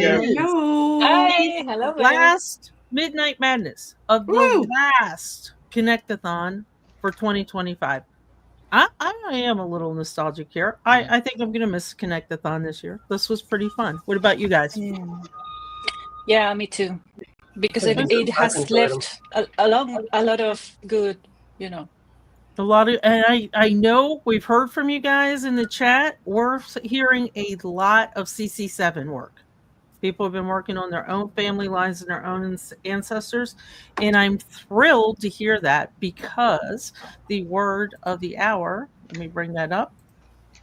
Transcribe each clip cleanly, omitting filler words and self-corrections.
is Hello. Hi, hello the there. last Midnight Madness of the Woo. last Connectathon for 2025. I am a little nostalgic here. I think I'm going to miss Connectathon this year. This was pretty fun. What about you guys? Yeah, me too. Because It was it I've has enjoyed them. left a lot of good, you know. a lot of, and I know we've heard from you guys in the chat. We're hearing a lot of CC7 work. People have been working on their own family lines and their own ancestors. And I'm thrilled to hear that because the word of the hour, let me bring that up.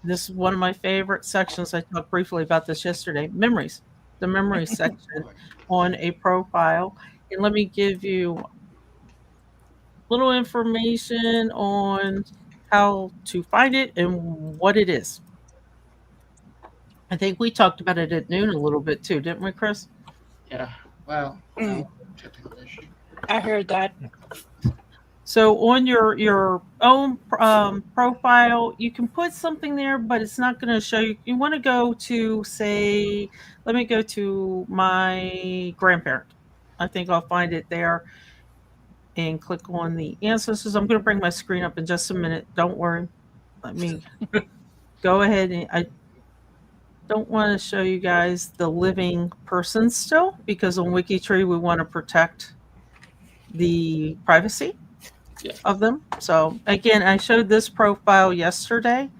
This is one of my favorite sections. I talked briefly about this yesterday. Memories, the memories section on a profile. And let me give you a little information on how to find it and what it is. I think we talked about it at noon a little bit too, didn't we, Chris? Yeah. Well, Mm, no technical issue. I heard that. So on your own profile, you can put something there, but it's not going to show you. You want to go to say, let me go to my grandparent. I think I'll find it there and click on the ancestors. I'm going to bring my screen up in just a minute. Don't worry. Let me go ahead and I don't want to show you guys the living person still because on WikiTree we want to protect the privacy Yeah. of them. So again, I showed this profile yesterday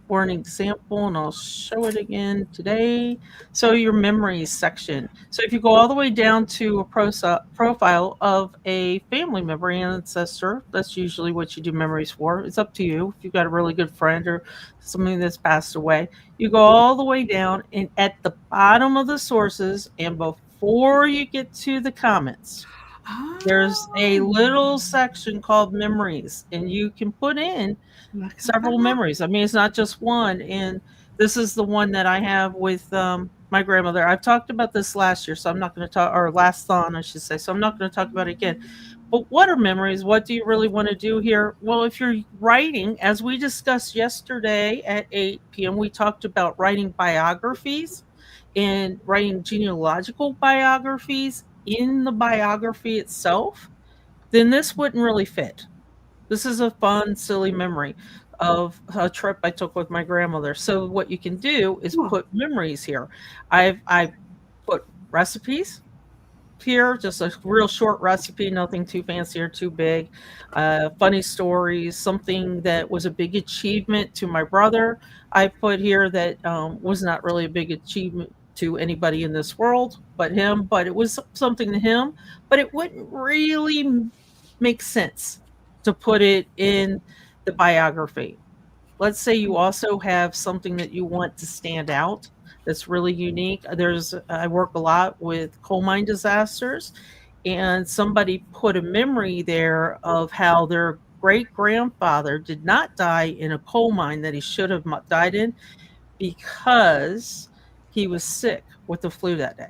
for an example, and I'll show it again today. So your memories section. So if you go all the way down to a profile of a family member, ancestor, that's usually what you do memories for. It's up to you. If you've got a really good friend or somebody that's passed away, you go all the way down, and at the bottom of the sources, and before you get to the comments, there's a little section called memories, and you can put in several memories. I mean, it's not just one. And this is the one that I have with my grandmother. I've talked about this last year, so I'm not going to talk, or last thon, I should say. So I'm not going to talk about it again. But what are memories? What do you really want to do here? Well, if you're writing, as we discussed yesterday at 8 p.m., we talked about writing biographies and writing genealogical biographies in the biography itself, then this wouldn't really fit. This is a fun, silly memory of a trip I took with my grandmother. So what you can do is put memories here. I've put recipes here, just a real short recipe, nothing too fancy or too big. Funny stories, something that was a big achievement to my brother. I put here that was not really a big achievement to anybody in this world but him, but it was something to him. But it wouldn't really make sense to put it in the biography. Let's say you also have something that you want to stand out that's really unique. I work a lot with coal mine disasters, and somebody put a memory there of how their great grandfather did not die in a coal mine that he should have died in because he was sick with the flu that day.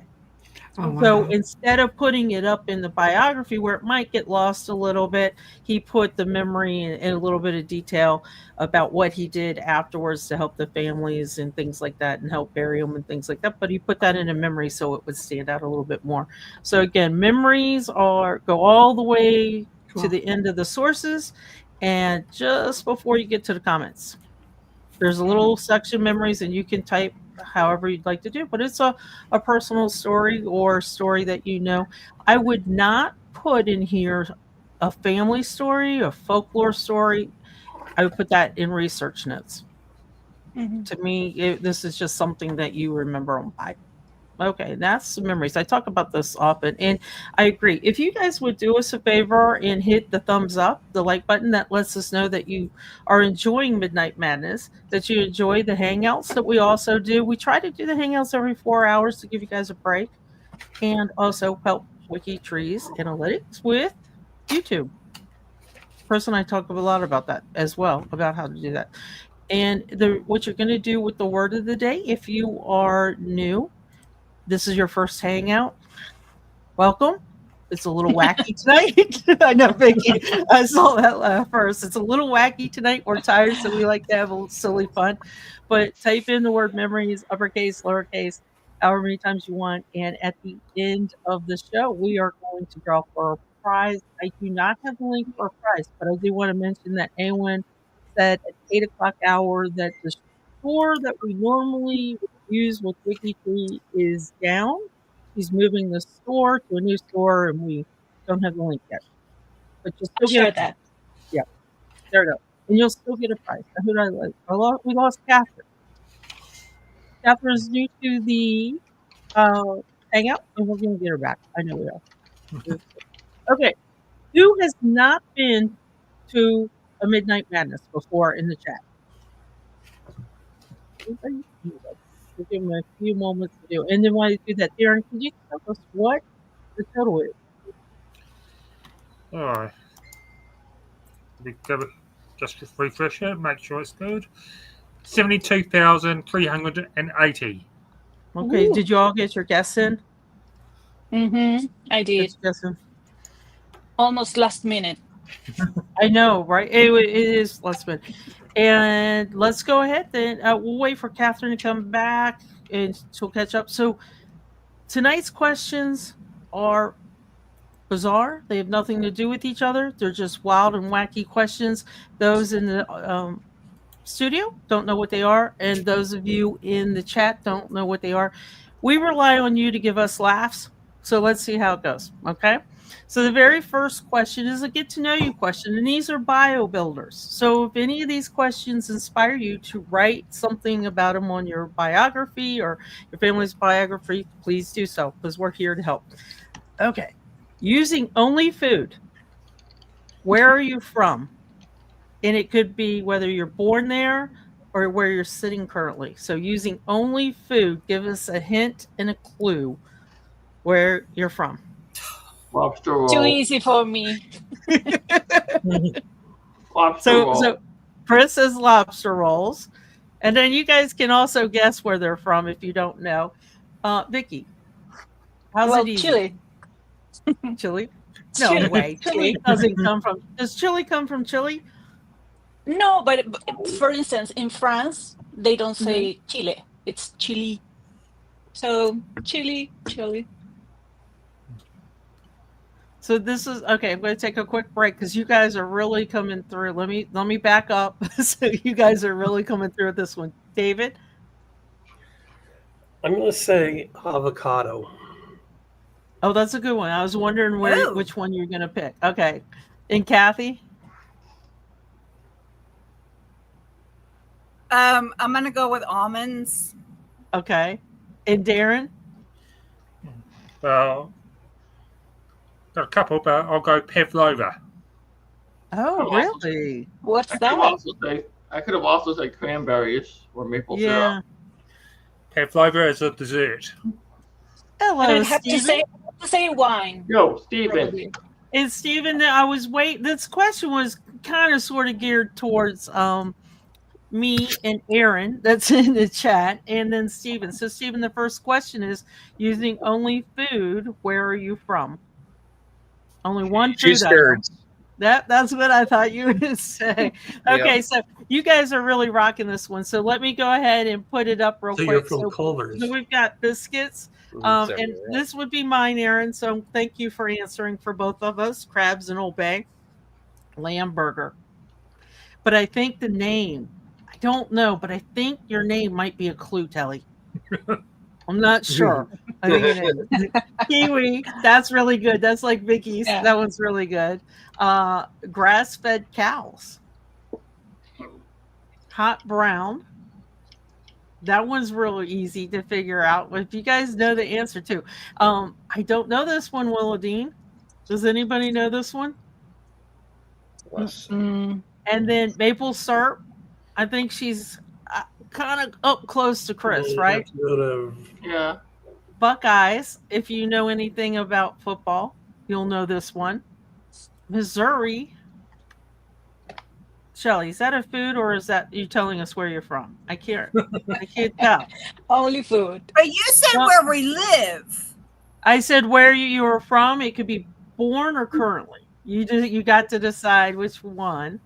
So instead of putting it up in the biography where it might get lost a little bit, he put the memory and a little bit of detail about what he did afterwards to help the families and things like that and help bury them and things like that. But he put that in a memory so it would stand out a little bit more. So again, memories go all the way to the end of the sources and just before you get to the comments. There's a little section memories and you can type however you'd like to do, but it's a personal story or story that you know. I would not put in here a family story, a folklore story. I would put that in research notes. To me, this is just something that you remember on by. Okay, that's memories. I talk about this often, and I agree. If you guys would do us a favor and hit the thumbs up, the like button, that lets us know that you are enjoying Midnight Madness, that you enjoy the hangouts that we also do. We try to do the hangouts every 4 hours to give you guys a break and also help WikiTree's analytics with YouTube. Chris and I talk a lot about that as well, about how to do that. And what you're going to do with the word of the day, if you are new, this is your first hangout, welcome. It's a little wacky tonight. I know, Vicky. I saw that laugh first. It's a little wacky tonight. We're tired, so we like to have a little silly fun. But type in the word memories, uppercase, lowercase, however many times you want. And at the end of the show, we are going to draw for a prize. I do not have the link for a prize, but I do want to mention that Awen said at 8 o'clock hour that the store that we normally use with WikiTree is down. She's moving the store to a new store, and we don't have the link yet. But you'll I'll still get share a prize. that. Yeah, there it is. And you'll still get a prize. Who did I lose? We lost Catherine. Catherine's new to the hangout, and we're going to get her back. I know we are. Okay. Who has not been to a Midnight Madness before in the chat? We'll give them a few moments to do. And then while you do that, Darren, can you tell us what the total is? All right. Just refresh it, make sure it's good. 72,380. Okay. Ooh. Did you all get your guess in? I did. Guess in? Almost last minute. I know, right? It is last minute. And let's go ahead then. We'll wait for Catherine to come back and she'll catch up. So tonight's questions are bizarre. They have nothing to do with each other. They're just wild and wacky questions. Those in the studio don't know what they are, and those of you in the chat don't know what they are. We rely on you to give us laughs. So let's see how it goes. Okay. So the very first question is a get to know you question, and these are bio builders. So if any of these questions inspire you to write something about them on your biography or your family's biography, please do so, because we're here to help. Okay. Using only food. Where are you from? And it could be whether you're born there or where you're sitting currently. So using only food, give us a hint and a clue where you're from. Lobster roll. Too easy for me. Lobster roll. So Chris says lobster rolls. And then you guys can also guess where they're from if you don't know. Vicky, how's it easy? Chile. Chile? No Chile. way. Chile doesn't come from. Does Chile come from Chile? No, but for instance, in France, they don't say Chile. It's Chile. So Chile. So this is okay. I'm going to take a quick break because you guys are really coming through. Let me back up. So you guys are really coming through with this one. David? I'm going to say avocado. Oh, that's a good one. I was wondering which one you're going to pick. Okay. And Kathy? I'm going to go with almonds. Okay. And Darren? Well, got a couple, but I'll go pavlova. Oh, really? What's I could have also said cranberries or maple syrup. Pavlova is a dessert. Hello, I have to Stephen. say wine. Yo, Steven. Probably. And Stephen, I was waiting. This question was kind of sort of geared towards me and Aaron that's in the chat, and then Stephen. So Stephen, the first question is using only food, where are you from? Only one food Cheese curds. That's what I thought you would say. Okay, so you guys are really rocking this one. So let me go ahead and put it up real quick. You're from Culver's. So we've got biscuits. And this would be mine, Aaron. So thank you for answering for both of us. Crabs and Old Bay. Lamb burger. But I think the name, I don't know, but I think your name might be a clue, Telly. I'm not sure. I think it is. Kiwi. That's really good. That's like Vicky's. Yeah. That one's really good. Grass-fed cows. Hot brown. That one's really easy to figure out. If you guys know the answer to. I don't know this one, Willowdean. Does anybody know this one? And then maple syrup. I think she's kind of up close to Chris, right? Yeah. Buckeyes. If you know anything about football, you'll know this one. Missouri. Shelly, is that a food or is that you telling us where you're from? I can't tell. Only food. But you said where we live. I said where you were from. It could be born or currently. You got to decide which one.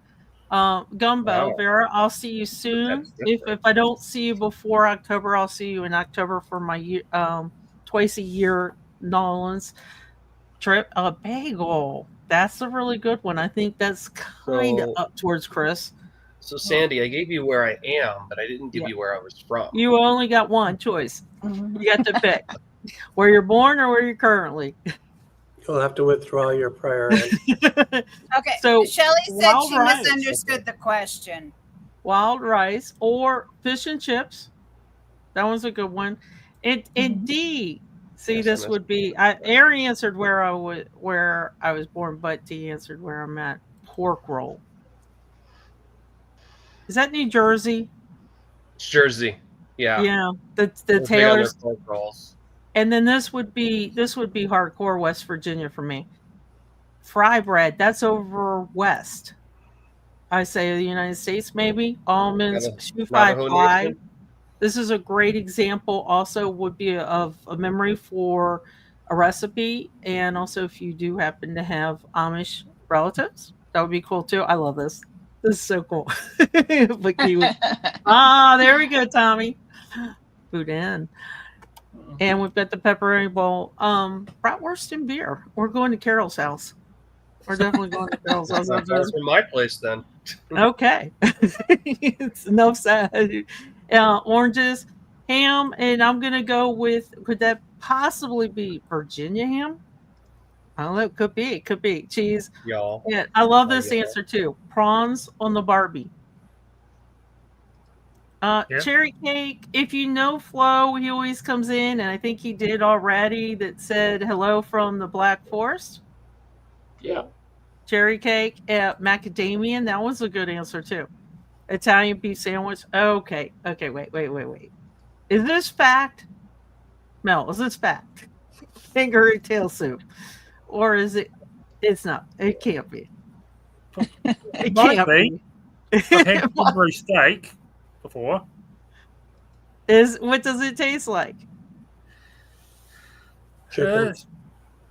Gumbo, Wow. Vera, I'll see you soon. That's If different. I don't see you before October, I'll see you in October for my twice a year Nolans trip. A bagel. That's a really good one. I think that's kind of So, up towards Chris. so Sandy, I gave you where I am, but I didn't give Yeah. you where I was from. You only got one choice. You got to pick where you're born or where you're currently. You'll have to withdraw your prior answer. Okay. So, Shelley said wild she rice. misunderstood the question. Wild rice or fish and chips. That one's a good one. And D. See, Yes, this would be. Aaron answered where I was born, but D answered where I'm at. Pork roll. Is that New Jersey? It's Jersey. Yeah. Yeah. The We're big on their Taylors. pork rolls. And then this would be hardcore West Virginia for me. Fry bread. That's over west. I say the United States, maybe almonds. Shoe Navajo pie. Nation? This is a great example. Also, would be of a memory for a recipe, and also if you do happen to have Amish relatives, that would be cool too. I love this. This is so cool. But there we go, Tommy. Boudin. And we've got the pepperoni bowl. Bratwurst and beer. We're going to Carol's house. We're definitely going to Carol's house. Not far from my place then. Okay. It's enough said. Oranges, ham, and I'm going to go with, could that possibly be Virginia ham? I don't know. Could be. Could be. Cheese. Y'all. Yeah, I love this yeah. answer too. Prawns on the Barbie. Cherry cake. If you know Flo, he always comes in, and I think he did already, that said hello from the Black Forest. Yeah. Cherry cake. Macadamian. That was a good answer too. Italian beef sandwich. Okay. Wait. Is this fact? Mel, is this fact? Kangaroo tail soup. Or is it? It's not. It can't be. It Might can't be. be. I've had Pillsbury steak before. What does it taste like? Chicken.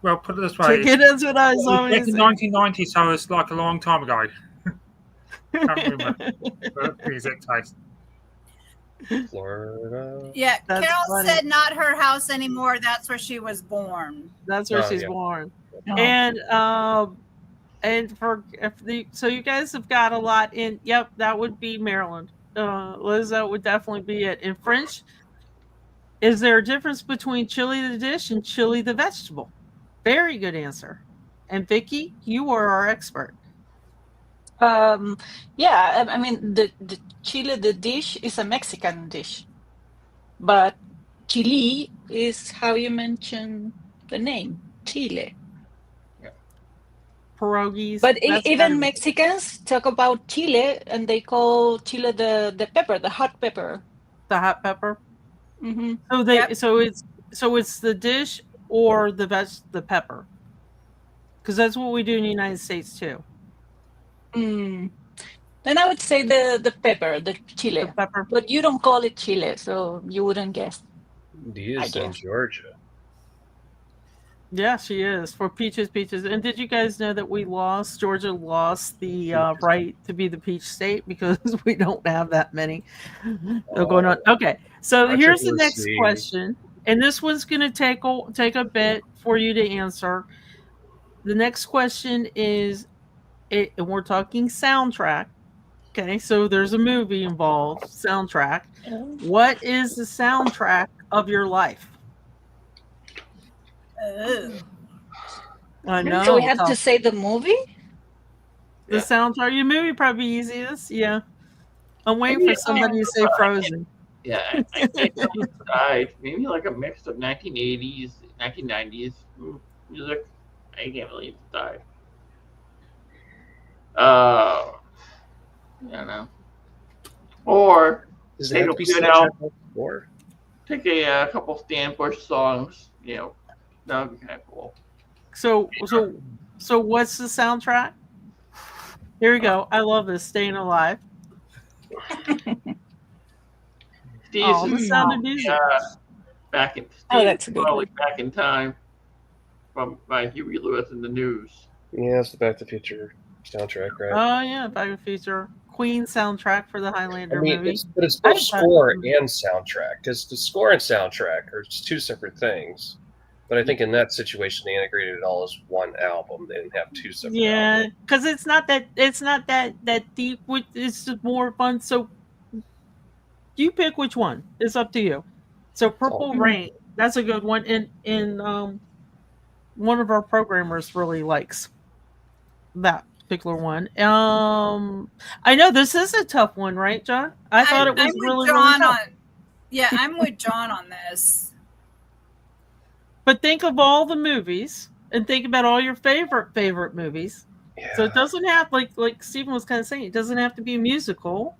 Well, put it this way. Chicken is what I was It was always back in saying. 1990, so it's like a long time ago. Can't remember the exact taste. Florida. Yeah, That's Carol funny. said not her house anymore. That's where she was born. That's where Oh, she's yeah. born. Oh. And so you guys have got a lot in. Yep, that would be Maryland. Liz, that would definitely be it. In French, is there a difference between chili the dish and chili the vegetable? Very good answer. And Vicky, you are our expert. Yeah, I mean the chile, the dish is a Mexican dish, but chili is how you mention the name, Chile. Pierogies. But that's even gotta be- Mexicans talk about chile, and they call chile the pepper, the hot pepper. the hot pepper. Hmm So they Yep. so it's the dish or the pepper, because that's what we do in the United States too. Mm. Then I would say the pepper, the chile. The pepper. But you don't call it chile, so you wouldn't guess. He I is in guess. Georgia. Yeah, she is for peaches. And did you guys know that Georgia lost the right to be the peach state because we don't have that many? They're going on. Okay, so Much here's the of next Lucy. question, and this one's going to take a bit for you to answer. The next question is, and we're talking soundtrack. Okay, so there's a movie involved, soundtrack. What is the soundtrack of your life? Ooh. I know. So we have to say the movie? The soundtrack. Your movie probably easiest. Yeah. I'm waiting for somebody to say Frozen. Yeah, I can't decide. Maybe like a mix of 1980s, 1990s music. I can't really decide. I don't know. Or Does Take it have a to be good Snapchat out. or? take a couple Stan Bush songs. That would be kind of cool. So what's the soundtrack? Here we go. I love this. Staying Alive. Steve's The Sound of Music. back in Oh, that's a good probably one. Back in Time by Huey Lewis in the News. Yeah, it's the Back to the Future. soundtrack, right? Oh yeah, Back to the Future. Queen soundtrack for the Highlander I mean, movie. it's both I thought- score and soundtrack, because the score and soundtrack are just two separate things. But I think in that situation, they integrated it all as one album. They didn't have two separate Yeah, albums. because it's not that deep. It's just more fun. So you pick which one. It's up to you. So Purple Rain, that's a good one. And one of our programmers really likes that particular one. I know this is a tough one, right, John? I thought it was I'm with really John tough. I'm with John on this. But think of all the movies and think about all your favorite movies. Yeah. So it doesn't have like Stephen was kind of saying, it doesn't have to be a musical.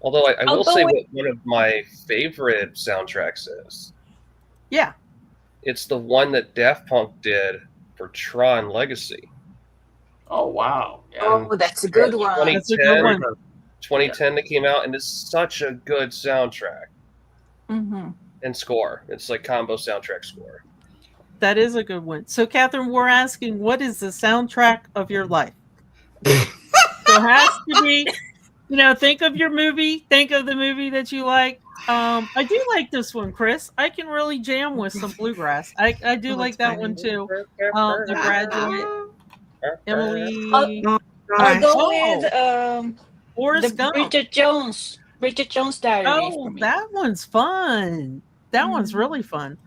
Although I will Although say it- what one of my favorite soundtracks is. Yeah. It's the one that Daft Punk did for Tron Legacy. Oh wow. Yeah. Oh, that's a good one. That's a good one. 2010 that came out, and it's such a good soundtrack Mm-hmm. and score. It's like combo soundtrack score. That is a good one. So, Catherine, we're asking, what is the soundtrack of your life? So it has to be, think of your movie. Think of the movie that you like. I do like this one, Chris. I can really jam with some bluegrass. I do like that one too. The Graduate, Emily, I'll go Oh. with Forrest the Gump. Bridget Jones Diary. Oh, for me. that one's fun. That one's really fun.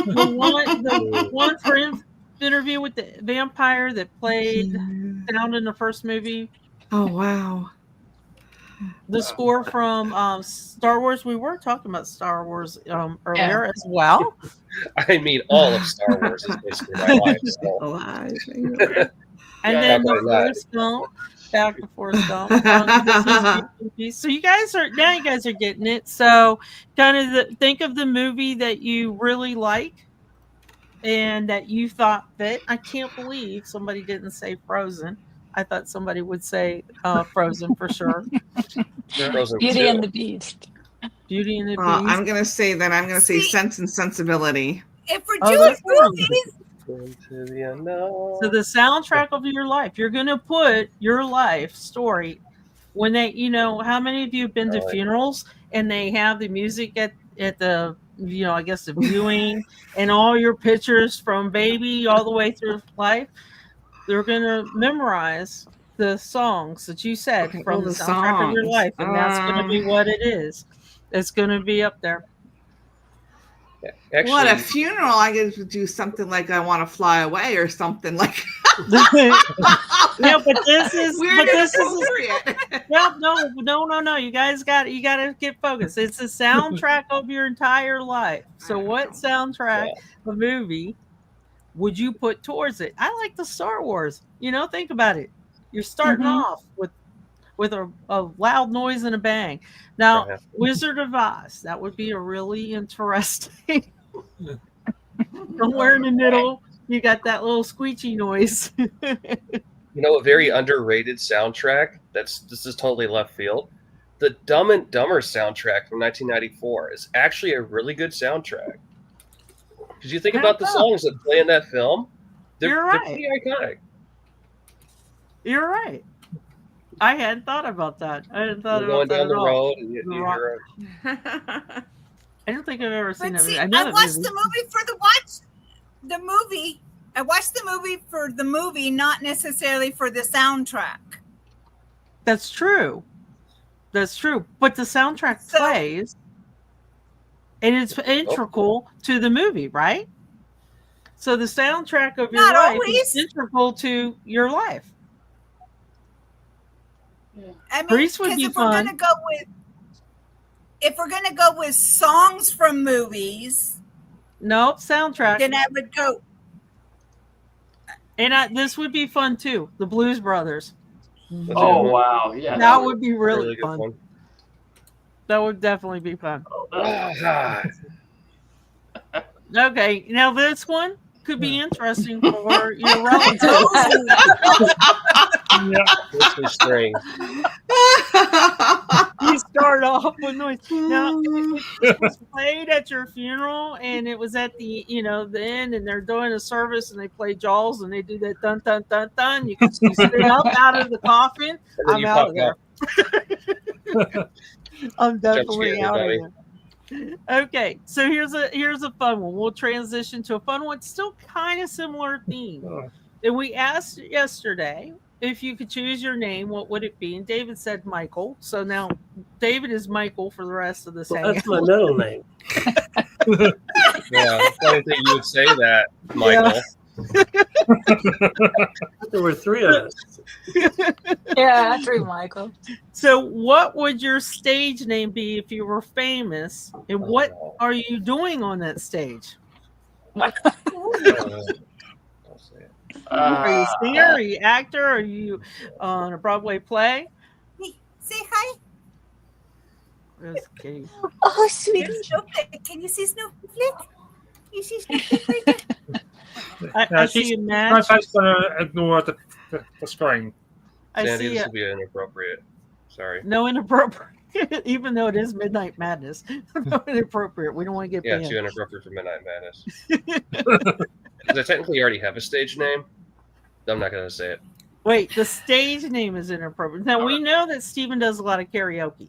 The one for Interview with the Vampire that played sound in the first movie. Oh wow. The score from Star Wars. We were talking about Star Wars earlier as well. I mean, all of Star Wars is basically my life. So. Alive. And Yeah, then the probably not. Forrest Gump. Back to Forrest Gump. So you guys are getting it. So kind of think of the movie that you really like and that you thought fit. I can't believe somebody didn't say Frozen. I thought somebody would say Frozen for sure. Frozen Beauty 2. and the Beast. Beauty and the Well, Beast. I'm gonna say that. I'm gonna say See- Sense and Sensibility. If we're Oh, doing that's fun. movies, Into the unknown. So the soundtrack of your life, you're gonna put your life story when they, how many of you have been to Right. funerals and they have the music at the, I guess the viewing and all your pictures from baby all the way through life. They're gonna memorize the songs that you said Okay, from oh, the the soundtrack of your songs. life, and that's gonna be what it is. It's gonna be up there. Yeah, actually, Well, at a funeral, I could do something like "I Want to Fly Away" or something like. No, but this is Weird this is inappropriate. no. You guys got to get focused. It's the soundtrack of your entire life. So what soundtrack of movie would you put towards it? I like the Star Wars. Think about it. You're starting off with a loud noise and a bang. Now, Wizard of Oz, that would be a really interesting. Somewhere in the middle, you got that little squeegee noise. a very underrated soundtrack. This is totally left field. The Dumb and Dumber soundtrack from 1994 is actually a really good soundtrack. Because you think about the songs that play in that film, they're pretty iconic. You're right. I hadn't thought about that. I hadn't thought You're about going that down at the all. road, and you hear I don't think I've ever seen but that see, movie. I know I that watched movie. the movie for the movie. I watched the movie for the movie, not necessarily for the soundtrack. That's true. That's true. But the soundtrack So- plays, and it's integral to the movie, right? So the soundtrack of your Not life always. is integral to your life. I mean, Grease would 'cause be if fun. we're gonna go with songs from movies, Nope, soundtrack. then I would go. And this would be fun too. The Blues Brothers. Oh wow. Yeah. That would be really, really good fun. one. That would definitely be fun. Ah, Okay, now this one could be interesting for your relatives. Christmas string. You start off with noise. Now, if it was played at your funeral and it was at the the end, and they're doing a service and they play Jaws and they do that dun dun dun dun, you can you sit up out of the coffin. And then I'm you out of pop there. I'm definitely scare out of everybody. there. Okay, so here's a fun one. We'll transition to a fun one. Still kind of similar theme. And we asked yesterday if you could choose your name, what would it be? And David said Michael. So now David is Michael for the rest of this. Well, that's my middle name. Yeah, funny thing you would say that, Michael. There were three of us. Yeah, true, Michael. So what would your stage name be if you were famous? And what no. are you doing on that stage? Don't say it. Are you a singer? Are you actor? Are you on a Broadway play? Hey, say hi. Okay. Oh, sweetie. Snowflake. Can you see Snowflake? You see Snowflake right there? I see a match. I'm going to ignore the screen. I Sandy, see this a, will be inappropriate. Sorry. no inappropriate. Even though it is Midnight Madness, no inappropriate. We don't want to get Yeah, banned. too inappropriate for Midnight Madness. Because I technically already have a stage name. I'm not going to say it. Wait, the stage name is inappropriate. Now we know that Stephen does a lot of karaoke.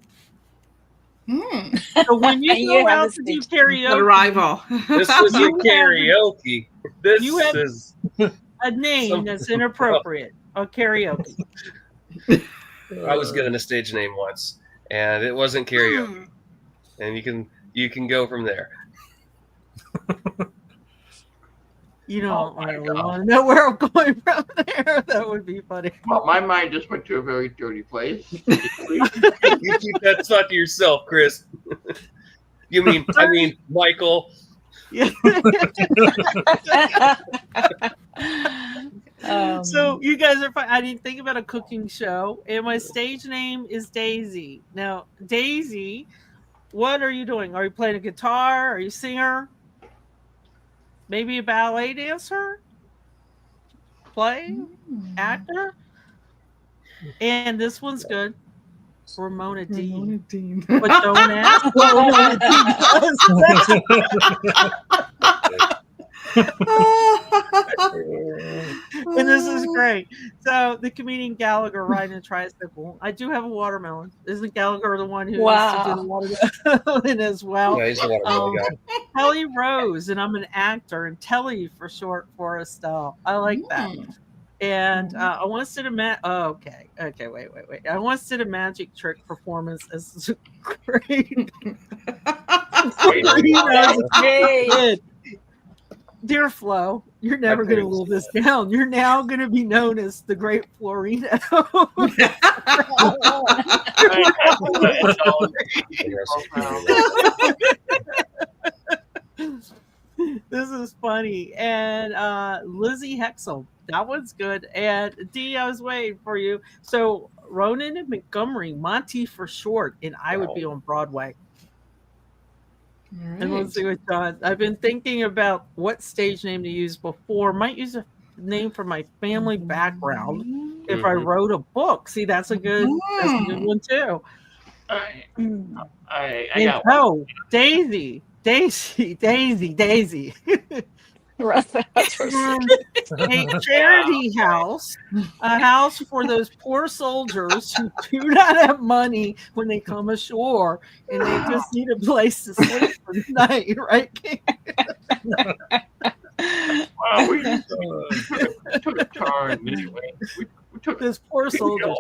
So when you You go have out a to do stage. The karaoke, rival. This isn't karaoke. This you have- is a name Some- that's inappropriate on karaoke. I was given a stage name once, and it wasn't karaoke. Hmm. And you can go from there. You Oh don't my really God. want to know where I'm going from there. That would be funny. Well, my mind just went to a very dirty place. You keep that thought to yourself, Chris. I mean, Michael. Yeah. So you guys are fine. I didn't think about a cooking show, and my stage name is Daisy. Now, Daisy, what are you doing? Are you playing a guitar? Are you a singer? Maybe a ballet dancer? Play? Actor? And this one's good. Ramona Dean. Dean. But don't ask what Ramona Dean does. And this is great. So the comedian Gallagher riding a tricycle. I do have a watermelon. Isn't Gallagher the one who used to do the watermelon as well? Yeah, he's the watermelon guy. Telly Rose, and I'm an actor, and Telly for short for Estelle. I like that. And I once did a wait. I once did a magic trick performance as great. Yay. Dear Flo, you're never going to live this down. You're now going to be known as the Great Florino. This is funny. And Lizzie Hexel, that one's good. And Dee, I was waiting for you. So Ronan and Montgomery, Monty for short, and I would be on Broadway. And let's see what John. I've been thinking about what stage name to use before. Might use a name for my family background if I wrote a book. See, that's a good one too. I And, got oh, Daisy. A charity house, a house for those poor soldiers who do not have money when they come ashore, and they just need a place to sleep for the night, right? Well, we took a turn anyway. We took This poor soldier.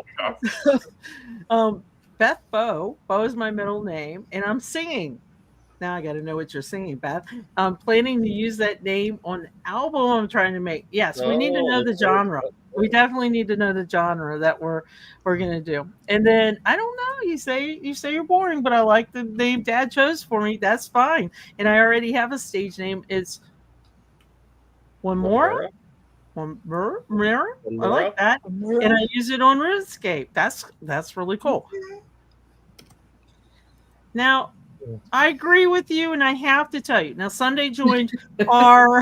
Beth Bow is my middle name, and I'm singing. Now I got to know what you're singing, Beth. I'm planning to use that name on the album I'm trying to make. Yes, we need to know the genre. We definitely need to know the genre that we're gonna do. And then I don't know. You say you're boring, but I like the name Dad chose for me. That's fine. And I already have a stage name. It's One More. I like that, and I use it on RuneScape. That's really cool. Now, I agree with you, and I have to tell you. Now, Sunday joined our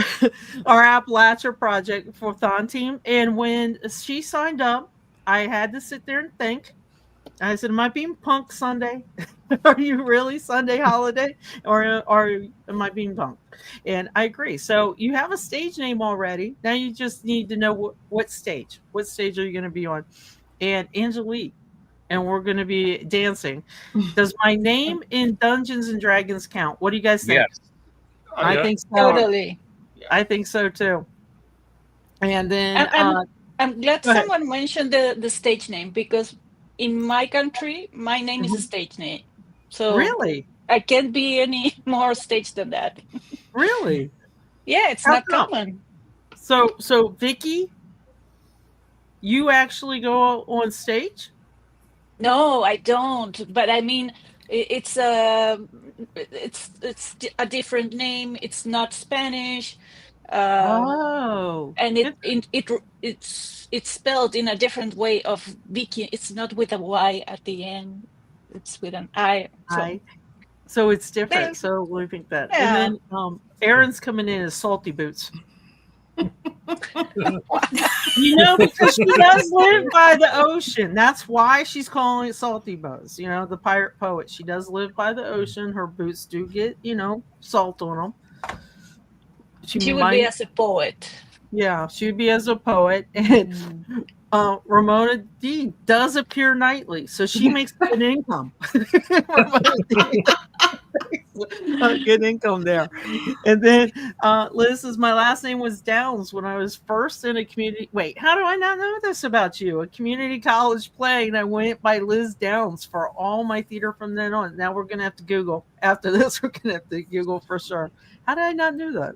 Appalachia project for Thon Team, and when she signed up, I had to sit there and think. I said, am I being punk Sunday? Are you really Sunday holiday? Or am I being punk? And I agree. So you have a stage name already. Now you just need to know what stage. What stage are you going to be on? And Angelique, and we're going to be dancing. Does my name in Dungeons and Dragons count? What do you guys think? Yes. I yeah. think so. Totally. I think so too. And then I'm glad go ahead. someone mentioned the stage name, because in my country, my name is a stage name. So Really? I can't be any more stage than that. Really? Yeah, it's How not come? common. So Vicky, you actually go on stage? No, I don't. But I mean, it's a different name. It's not Spanish, Oh. and it's spelled in a different way of Vicky. It's not with a Y at the end. It's with an I. So it's different. There- So we think that. Yeah. And then Aaron's coming in as Salty Boots. Because she does live by the ocean. That's why she's calling it Salty Boots. The pirate poet. She does live by the ocean. Her boots do get, salt on them. She would be as a poet. Yeah, she would be as a poet. And Ramona D does appear nightly, so she makes good income. Good income there. And then Liz says, my last name was Downs when I was first in a community. Wait, how do I not know this about you? A community college play, and I went by Liz Downs for all my theater from then on. Now we're going to have to Google. After this, we're going to have to Google for sure. How did I not know that?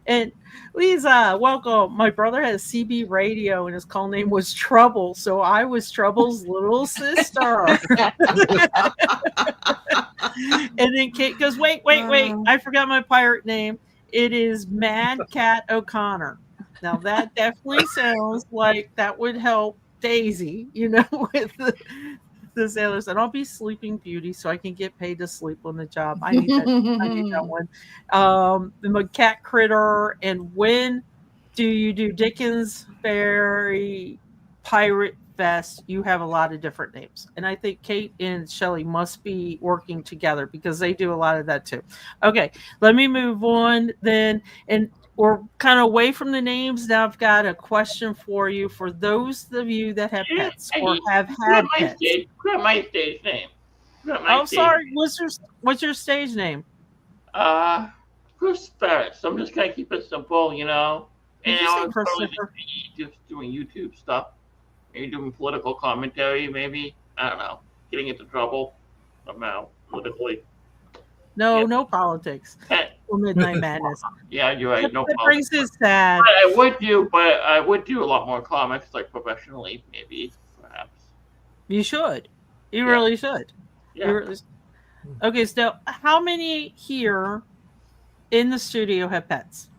And Lisa, welcome. My brother has CB radio, and his call name was Trouble, so I was Trouble's little sister. And then Kate goes, wait. I forgot my pirate name. It is Mad Cat O'Connor. Now, that definitely sounds like that would help Daisy, with the sailors. And I'll be Sleeping Beauty so I can get paid to sleep on the job. I need that one. The Cat Critter. And when do you do Dickens Ferry Pirate Fest? You have a lot of different names. And I think Kate and Shelley must be working together because they do a lot of that too. Okay, let me move on then. And we're kind of away from the names. Now I've got a question for you for those of you that have pets or have had pets. Grab my stage name. Sorry. What's your stage name? Chris Ferris. I'm just gonna keep it simple, And I'm probably just doing YouTube stuff. Maybe doing political commentary. Maybe I don't know. Getting into trouble somehow politically. No politics. Or Midnight Madness. Yeah, you're right. No That politics. brings us sad. I would do a lot more comics, like professionally, maybe, perhaps. You should. You really should. Yeah. Okay, so how many here in the studio have pets?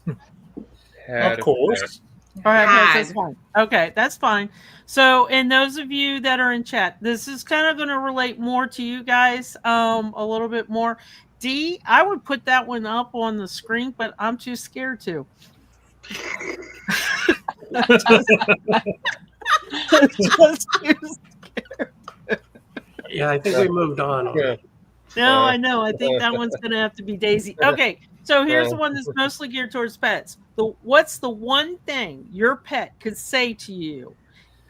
Of course. All right, that's fine. Okay, that's fine. So, and those of you that are in chat, this is kind of going to relate more to you guys a little bit more. D, I would put that one up on the screen, but I'm too scared to. Just too scared. Yeah, I think we moved on. Yeah. No, I know. I think that one's going to have to be Daisy. Okay, so here's the one that's mostly geared towards pets. What's the one thing your pet could say to you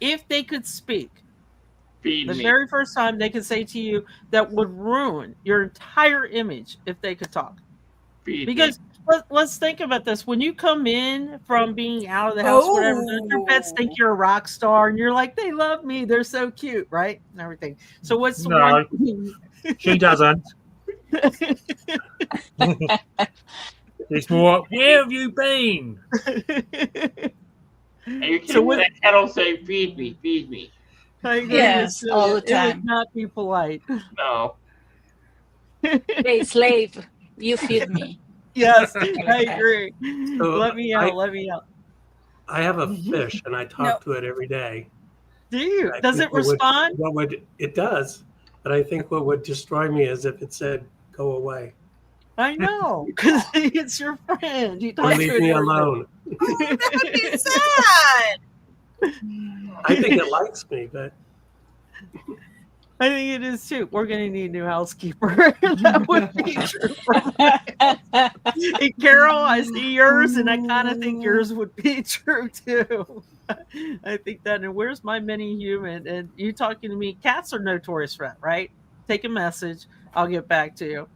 if they could speak? Feed the me. very first time they could say to you that would ruin your entire image if they could talk. Feed Because me. let's think about this. When you come in from being out of the house, whatever, your pets think you're a rock star, and you're like, they love me, they're so cute, right? And everything. So what's the one thing? She doesn't. It's more, where have you been? And you can that cat'll say, feed me, feed me. Yes, all the time. It would not be polite. No. Hey, slave, you feed me. Yes, I agree. So let me out. I have a fish, and I talk to it every day. Do you? Does it respond? It does. But I think what would destroy me is if it said, go away. I know, because it's your friend. You Or leave me alone. Oh, that would be sad. I think it likes me, but I think it is too. We're going to need a new housekeeper. That would be true. Hey, Carol, I see yours, and I kind of think yours would be true too. I think that. And where's my mini human? And you talking to me? Cats are notorious for that, right? Take a message. I'll get back to you.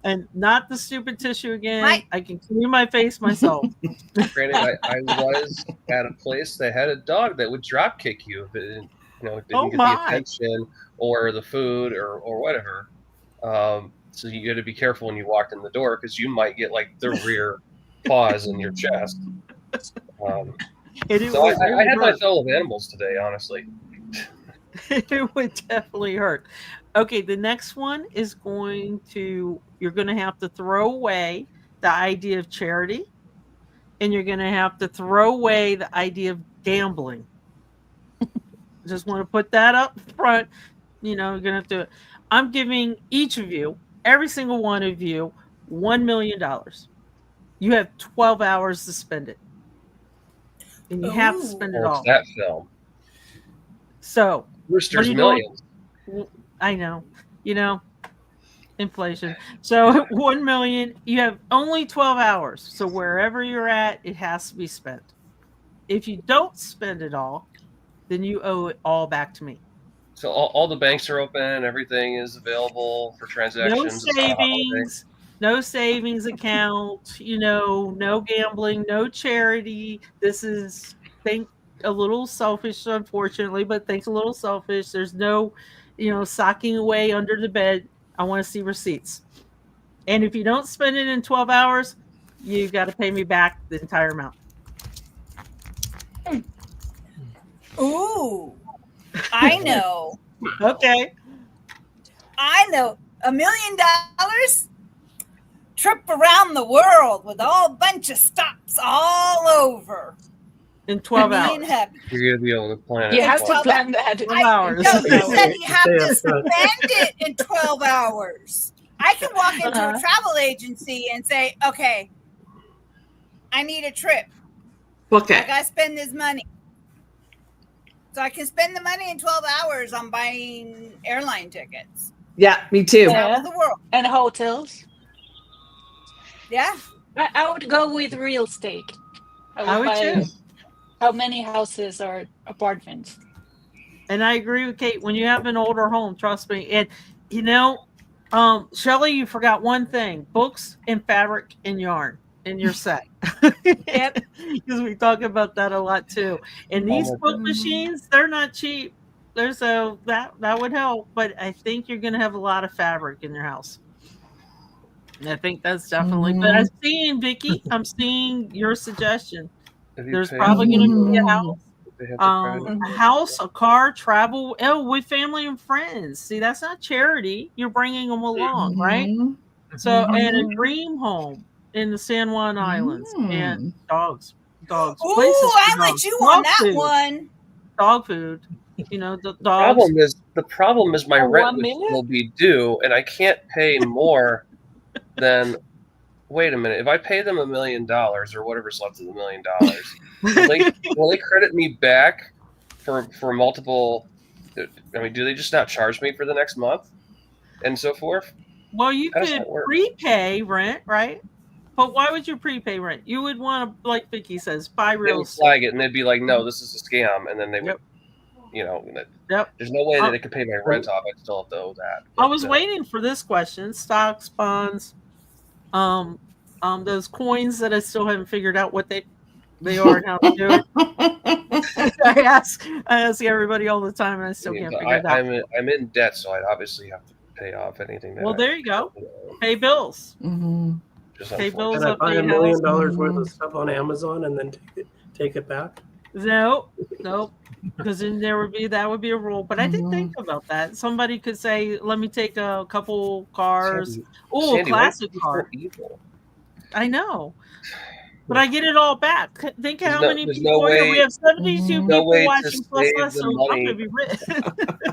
And not the stupid tissue again. I can clean my face myself. Granted, I was at a place that had a dog that would drop kick you if it didn't, didn't get the attention or the food or whatever. So you got to be careful when you walk in the door because you might get like the rear paws in your chest. So I had my fill of animals today, honestly. It would definitely hurt. Okay, the next one is you're going to have to throw away the idea of charity, and you're going to have to throw away the idea of gambling. Just want to put that up front. You're going to have to. I'm giving each of you, every single one of you, $1 million. You have 12 hours to spend it. And you have to spend it all. It's that film. So, Rooster's Millions. I know. Inflation. So, 1 million, you have only 12 hours. So, wherever you're at, it has to be spent. If you don't spend it all, then you owe it all back to me. So all the banks are open. Everything is available for transactions. No savings account. No gambling. No charity. This is a little selfish, unfortunately, but think a little selfish. There's no, socking away under the bed. I want to see receipts. And if you don't spend it in 12 hours, you got to pay me back the entire amount. Ooh, I know. Okay. I know. $1 million? Trip around the world with a bunch of stops all over. In 12 hours. You're going to be able to plan it. You have to plan that in 12 hours. No, you said you have to spend it in 12 hours. I can walk into a travel agency and say, okay, I need a trip. Okay. I got to spend this money. So I can spend the money in 12 hours on buying airline tickets. Yeah, me too. Travel the world. And hotels. Yeah. I would go with real estate. I would too. How many houses or apartments? And I agree with Kate. When you have an older home, trust me. And, Shelley, you forgot one thing. Books and fabric and yarn in your set. Yep. Because we talk about that a lot too. And these book machines, they're not cheap. So that would help. But I think you're going to have a lot of fabric in your house. And I think that's definitely. But I'm seeing, Vicky, your suggestion. There's probably going to be a house, a car, travel with family and friends. See, that's not charity. You're bringing them along, right? So, and a dream home in the San Juan Islands and dogs. Ooh, I let you on that one. Dog food. The dogs. The problem is my rent would still be due, and I can't pay more than. Wait a minute. If I pay them $1 million or whatever's left of the $1 million, will they credit me back for multiple? I mean, do they just not charge me for the next month and so forth? Well, you could prepay rent, right? But why would you prepay rent? You would want to, like Vicky says, buy real estate. Flag it, and they'd be like, "No, this is a scam," and then they would, There's no way that they could pay my rent off. I'd still have to owe that. I was waiting for this question: stocks, bonds, those coins that I still haven't figured out what they are and how to do it. I ask everybody all the time, and I still can't figure it out. I'm in debt, so I'd obviously have to pay off anything. There you go. Pay bills. Pay bills. Can I buy $1 million worth of stuff on Amazon and then take it back? No, because then that would be a rule. But I didn't think about that. Somebody could say, "Let me take a couple cars." Classic car. I know, but I get it all back. Think how many people we have 72 people watching plus us, so I'm gonna be rich.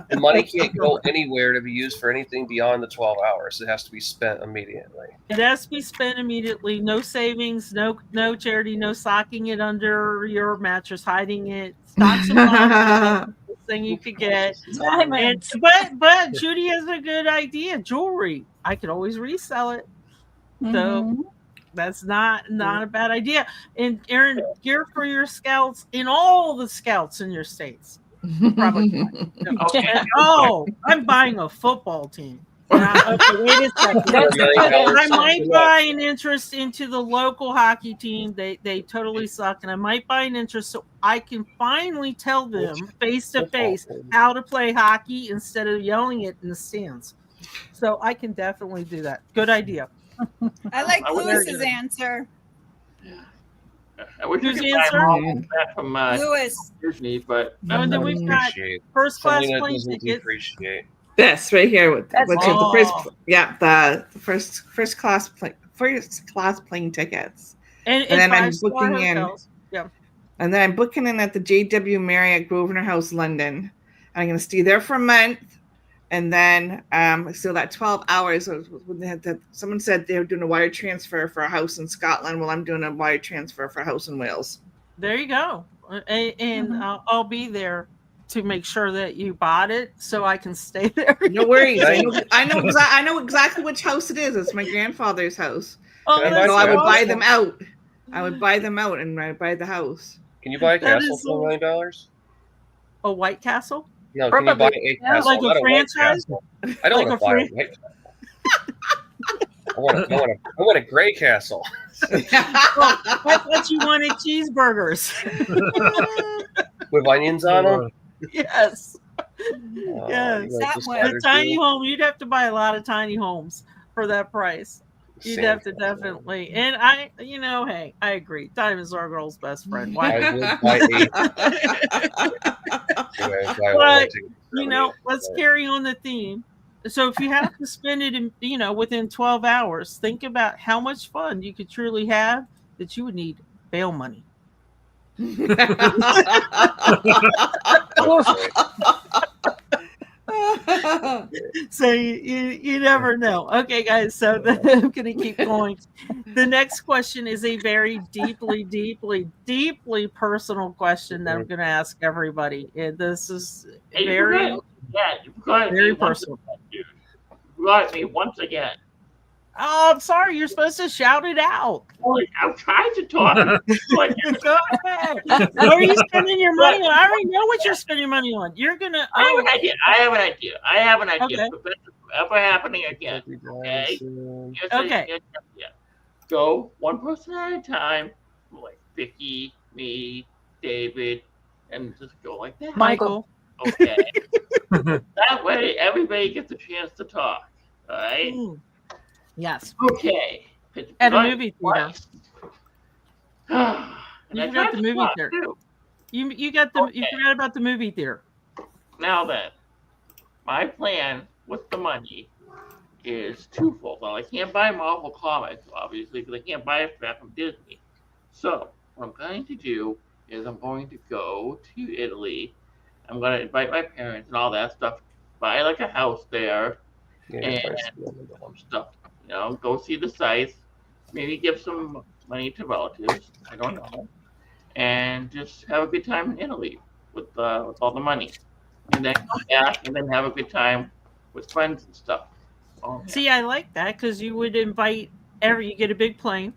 The money can't go anywhere to be used for anything beyond the 12 hours. It has to be spent immediately. It has to be spent immediately. No savings, no charity, no socking it under your mattress, hiding it. Stocks and bonds. thing you could get. Diamonds. But Judy has a good idea. Jewelry. I could always resell it. So Mhm. that's not a bad idea. And Aaron, gear for your scouts in all the scouts in your states. Probably. Okay. Yeah. Oh, I'm buying a football team. Okay, wait a second. That's a good I answer. might buy an interest into the local hockey team. They totally suck, and I might buy an interest so I can finally tell them face to face how to play hockey instead of yelling it in the stands. So I can definitely do that. Good idea. I like I would- Lewis's answer. I wish Whose you could buy answer? them all back from Lewis. Disney, but Oh, and then we've got Appreciate. first class Selena plane doesn't tickets. depreciate. This right here, which That's is the Oh. first class plane tickets, And then I'm five-star booking in. hotels. Yeah. and then I'm booking in at the JW Marriott Grosvenor House, London. I'm going to stay there for a month, and then so that 12 hours. When they had someone said they were doing a wire transfer for a house in Scotland. Well, I'm doing a wire transfer for a house in Wales. There you go. And I'll be there to make sure that you bought it so I can stay there. No worries. I know exactly which house it is. It's my grandfather's house. Oh, Can I that's So I would awesome. buy them out. I would buy them out and I'd buy the house. Can you buy a That castle is for $1 million? A White Castle? No, can you buy a Yeah, castle? like a not white franchise? castle. I don't Like want a to buy a white castle. I want a gray castle. I thought you wanted cheeseburgers. With onions on them? Yes. Oh, Yes. you like That the one. A slider tiny too? home. You'd have to buy a lot of tiny homes for that price. You'd Same have to thing. definitely. And hey, I agree. Time is our girl's best friend. Why? I would buy But let's carry on the theme. So if you have to spend it in, within 12 hours, think about how much fun you could truly have that you would need bail money. So you never know. Okay, guys. So I'm going to keep going. The next question is a very deeply, deeply, deeply personal question that I'm going to ask everybody. And this is Hey, very, you forgot very me once personal. again, dude. You forgot me once again. Oh, I'm sorry. You're supposed to shout it out. I'm trying to talk. Like, Go ahead. What are you spending your money on? I already know what you're spending your money on. You're gonna. I have an idea. I have an idea. Okay. But that's ever happening again. Okay. Okay. Here's the idea. Go one person at a time, like Vicky, me, David, and just go like that. Michael. Okay. That way, everybody gets a chance to talk. All right. Yes. Okay. At a movie theater. And You I forgot tried the to movie talk, theater. too. You got the. You Okay. forgot about the movie theater. Now then, my plan with the money is twofold. Well, I can't buy Marvel Comics, obviously, because I can't buy it back from Disney. So, what I'm going to do is I'm going to go to Italy. I'm going to invite my parents and all that stuff. Buy like a house there and some stuff. Go see the sites. Maybe give some money to relatives. I don't know. And just have a good time in Italy with all the money. And then come back and then have a good time with friends and stuff. Oh, See, I like that because you would invite you get a big plane,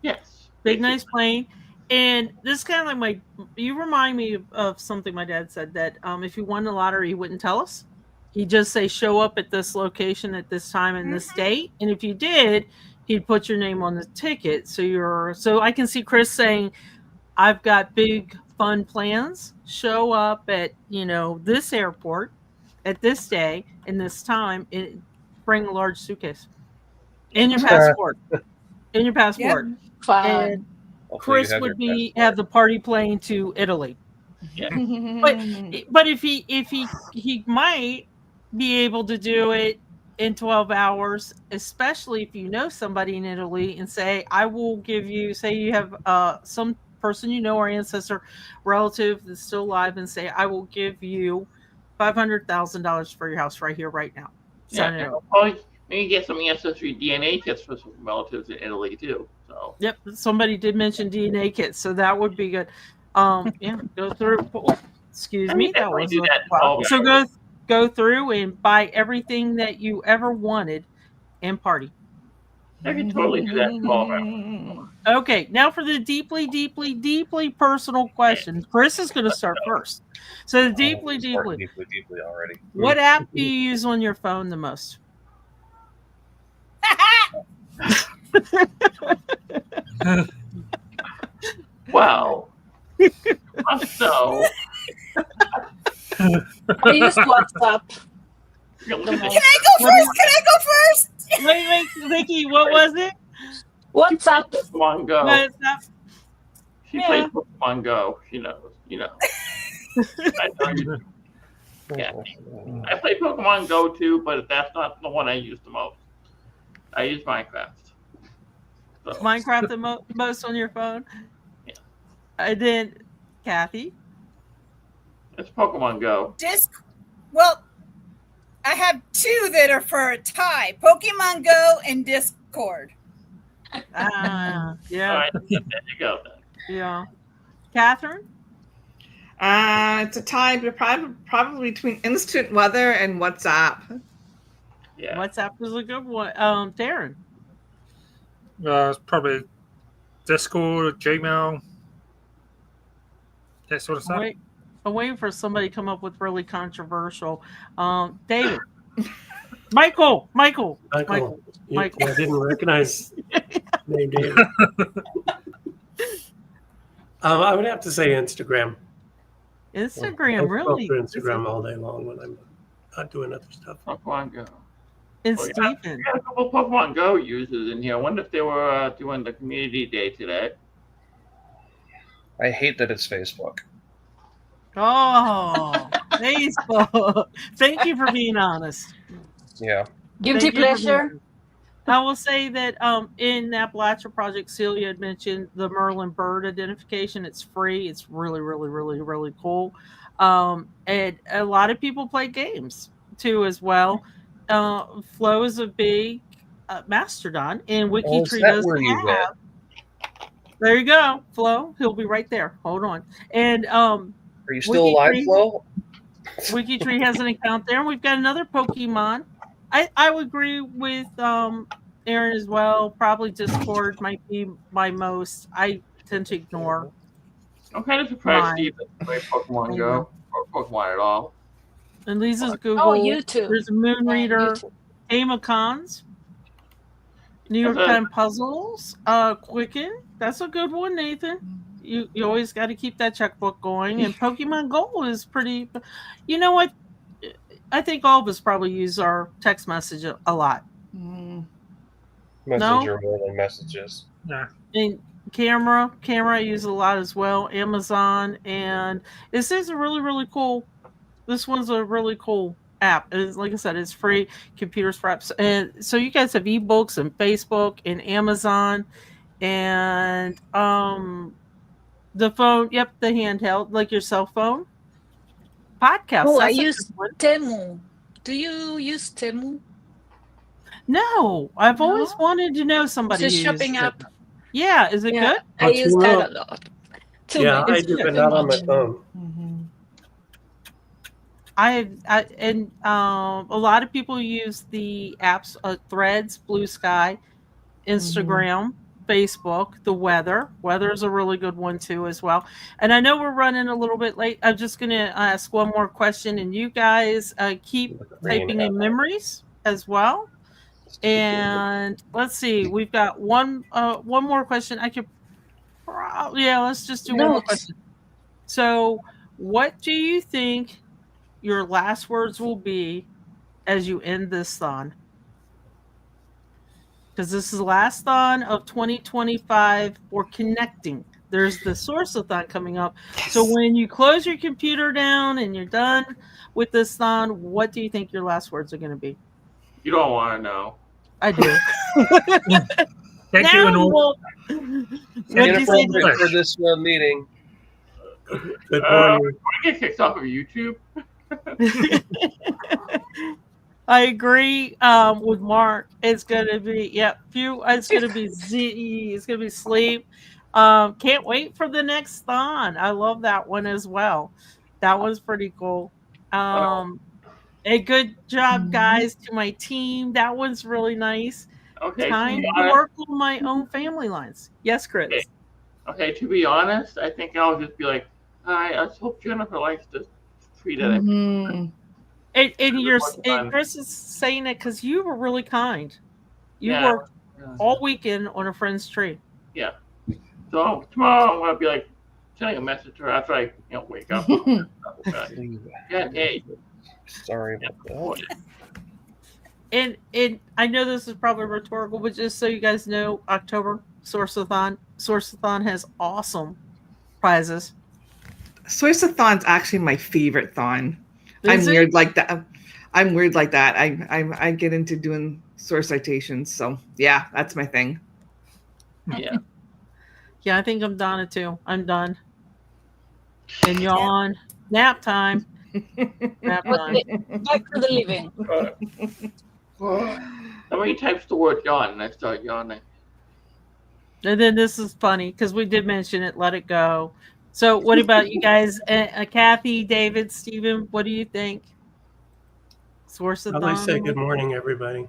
yes. big nice plane, and this is kind of like you remind me of something my dad said that if you won the lottery, he wouldn't tell us. He'd just say show up at this location at this time in this date, and if you did, he'd put your name on the ticket. So I can see Chris saying, "I've got big fun plans. Show up at this airport at this day and this time, and bring a large suitcase and your passport, Fun. And Chris would have the party plane to Italy. Yeah. But if he might be able to do it in 12 hours, especially if you know somebody in Italy and say, I will give you, say you have some person or ancestor relative that's still alive, and say, I will give you $500,000 for your house right here, right now. Yeah. Well, maybe get some Ancestry DNA kits for some relatives in Italy too. So. Yep, somebody did mention DNA kits, so that would be good. Yeah, go through. Excuse I me, mean, that definitely was do that in wow. 12 So hours. go through and buy everything that you ever wanted and party. I can totally do that in 12 hours. Okay, now for the deeply, deeply, deeply personal question. Chris is going to start first. So deeply, deeply, deeply already. what app do you use on your phone the most? Wow. So, I use WhatsApp. you're The looking at most. Can I go first? Can I go first? Wait, Vicky, what was it? WhatsApp. Pokemon Go. What's up? She Yeah. plays Pokemon Go. She knows. I know you do. Yeah. I play Pokemon Go too, but that's not the one I use the most. I use Minecraft. So, Minecraft the most on your phone? Yeah. And then, Kathy? it's Pokemon Go. Well, I have two that are for a tie: Pokemon Go and Discord. Yeah. All right, there you go then. Yeah. Catherine? It's a tie, but probably between instant weather and WhatsApp. Yeah. WhatsApp is a good one. Darren? It's probably Discord, Gmail, that sort of stuff. I'm waiting for somebody to come up with really controversial. David? Michael. Michael. I didn't recognize name David. I would have to say Instagram. Instagram, I really? scroll through Instagram all day long when I'm not doing other stuff. Pokemon Go. And Well, Stephen? We got a couple Pokemon Go users in here. I wonder if they were doing the community day today. I hate that it's Facebook. Oh, Facebook. Thank you for being honest. Yeah. Guilty Thank you for being pleasure. honest. I will say that in Appalachia Project, Celia had mentioned the Merlin bird identification. It's free. It's really, really, really, really cool. And a lot of people play games too as well. Flo is a big mastodon, and WikiTree does have. There you go, Flo. He'll be right there. Hold on. And are you still alive, Flo? WikiTree has an account there, and we've got another Pokemon. I would agree with Aaron as well. Probably Discord might be my most. I tend to ignore. I'm kind of surprised Steve doesn't play Pokemon Go or Pokemon at all. And Lisa's Google. Oh, YouTube. There's a Moon Reader. YouTube. Game of Cons. New York Times Puzzles. Quicken. That's a good one, Nathan. You always got to keep that checkbook going. And Pokemon Go is pretty. You know what? I think all of us probably use our text message a lot. Messenger more than messages. Yeah. And camera I use a lot as well. Amazon, and this is a really, really cool. This one's a really cool app. It's, like I said, it's free. Computers for apps, and so you guys have ebooks and Facebook and Amazon, and the phone. Yep, the handheld, like your cell phone. Podcast. Oh, I use Temu. Do you use Temu? No, I've always wanted to know somebody. It's a shopping app. Yeah, is it good? I use that a lot. Yeah, I do, but not on my phone. And a lot of people use the apps, Threads, Blue Sky, Instagram, Facebook, the weather. Weather is a really good one too as well. And I know we're running a little bit late. I'm just going to ask one more question, and you guys keep typing in memories as well. And let's see, we've got one more question. I could probably, let's just do one more question. So, what do you think your last words will be as you end this thon? Because this is the last thon of 2025 for connecting. There's the source-a-thon coming up. Yes. So when you close your computer down and you're done with this thon, what do you think your last words are going to be? You don't want to know. I do. Thank you, Anul. Inappropriate for this meeting. Good morning. I get kicked off of YouTube. I agree with Mark. It's gonna be it's gonna be Z. It's gonna be sleep. Can't wait for the next thon. I love that one as well. That was pretty cool. A good job, guys, to my team. That was really nice. Okay, Time to work on my own family lines. Yes, Chris. Okay, to be honest, I think I'll just be like, I hope Jennifer likes this tree that I Mhm. And Chris is saying it because you were really kind. You worked all weekend on a friend's tree. Yeah. So tomorrow I'm gonna be like sending a message to her after I wake up. Yeah, hey. Sorry about that. And I know this is probably rhetorical, but just so you guys know, October Sourceathon has awesome prizes. Sourceathon's actually my favorite thon. I'm weird like that. I get into doing source citations. So yeah, that's my thing. Yeah. Yeah, I think I'm Donna too. I'm done. And yawn. Nap time. Nap time. Back to the living. Somebody types the word yawn and I start yawning. And then this is funny because we did mention it. Let it go. So, what about you guys? Kathy, David, Stephen, what do you think? Sourceathon. I'll say good morning, everybody.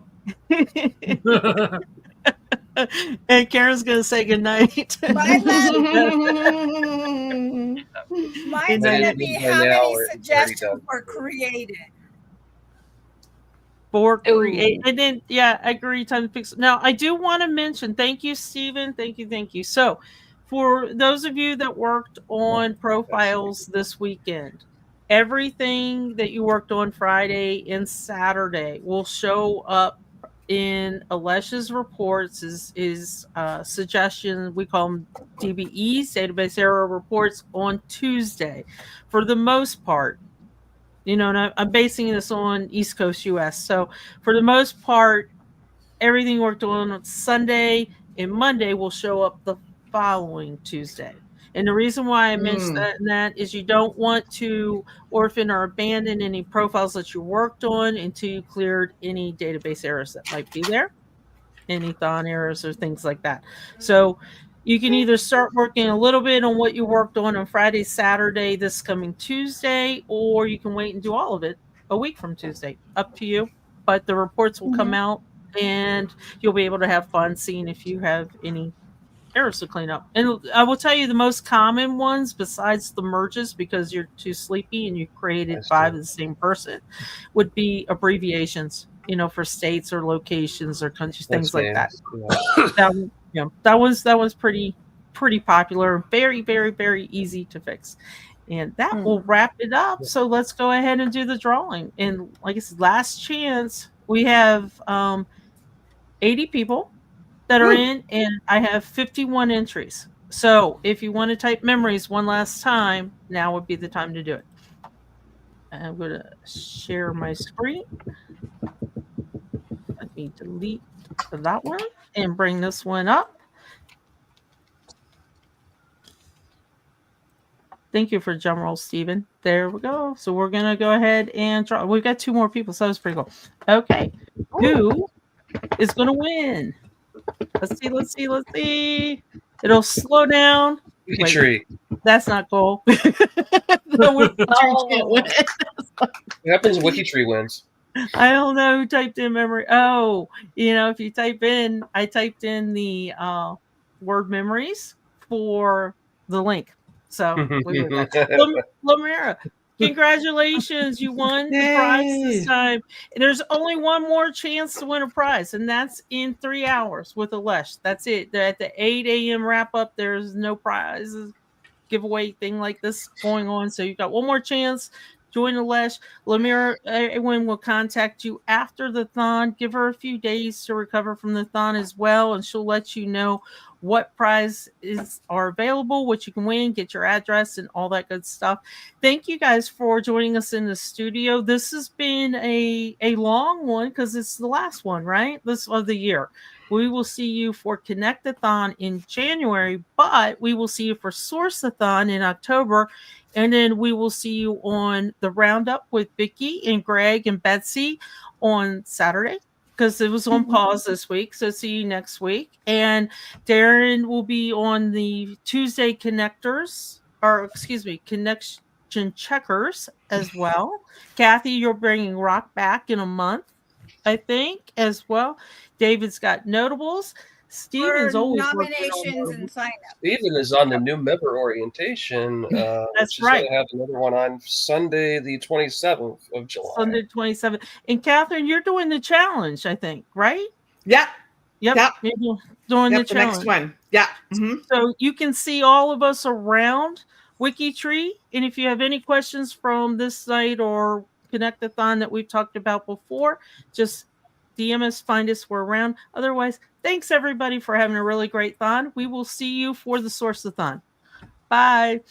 And Karen's gonna say good night. Mine's gonna be how many suggestions were created. And then I agree. Time to fix. Now I do want to mention. Thank you, Stephen. Thank you. So, for those of you that worked on profiles this weekend, everything that you worked on Friday and Saturday will show up in Alesh's reports. Is suggestions. We call them DBEs, database error reports, on Tuesday, for the most part. And I'm basing this on East Coast US. So for the most part, everything worked on Sunday and Monday will show up the following Tuesday. And the reason why I mentioned that is you don't want to orphan or abandon any profiles that you worked on until you cleared any database errors that might be there, any thon errors or things like that. So you can either start working a little bit on what you worked on Friday, Saturday, this coming Tuesday, or you can wait and do all of it a week from Tuesday. Up to you. But the reports will come out and you'll be able to have fun seeing if you have any errors to clean up. And I will tell you the most common ones, besides the merges because you're too sleepy and you created 5 of the same person, would be abbreviations, for states or locations or countries, things like that. That was pretty popular, very, very, very easy to fix. And that will wrap it up. So let's go ahead and do the drawing. And like I said, last chance. We have 80 people that are in, and I have 51 entries. So if you want to type memories one last time, now would be the time to do it. I'm going to share my screen. Let me delete that one and bring this one up. Thank you for drum roll, Stephen. There we go. So we're going to go ahead and draw. We've got 2 more people, so that was pretty cool. Okay. Who is going to win? Let's see. It'll slow down. WikiTree. That's not cool. What happens when WikiTree wins? I don't know who typed in memory. Oh, if you I typed in the word memories for the link. So Lamira, congratulations. You won the prize this time. There's only one more chance to win a prize, and that's in 3 hours with Alesh. That's it. At the 8 a.m. wrap up, there's no prizes giveaway thing like this going on. So you've got one more chance. Join Alesh. Lamira, everyone will contact you after the thon. Give her a few days to recover from the thon as well, and she'll let you know what prizes are available, what you can win, get your address, and all that good stuff. Thank you guys for joining us in the studio. This has been a long one because it's the last one, right? This of the year. We will see you for Connect-a-thon in January, but we will see you for Source-a-thon in October. And then we will see you on the roundup with Vicky and Greg and Betsy on Saturday because it was on pause this week. So see you next week. And Darren will be on the Tuesday connectors, or excuse me, fortune checkers as well. Kathy, you're bringing rock back in a month, I think, as well. David's got notables. Stephen's For always nominations and sign up. Stephen is on the new member orientation. That's which is right. going to have another one on Sunday, the 27th of July. Sunday 27th. And Catherine, you're doing the challenge, I think, right? Yeah. Yep. Yep. You're doing the The challenge. next one. Yeah. Mhm. So you can see all of us around WikiTree. And if you have any questions from this site or Connect-a-thon that we've talked about before, just DM us, find us, we're around. Otherwise, thanks everybody for having a really great thon. We will see you for the Source-a-thon. Bye.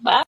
Bye.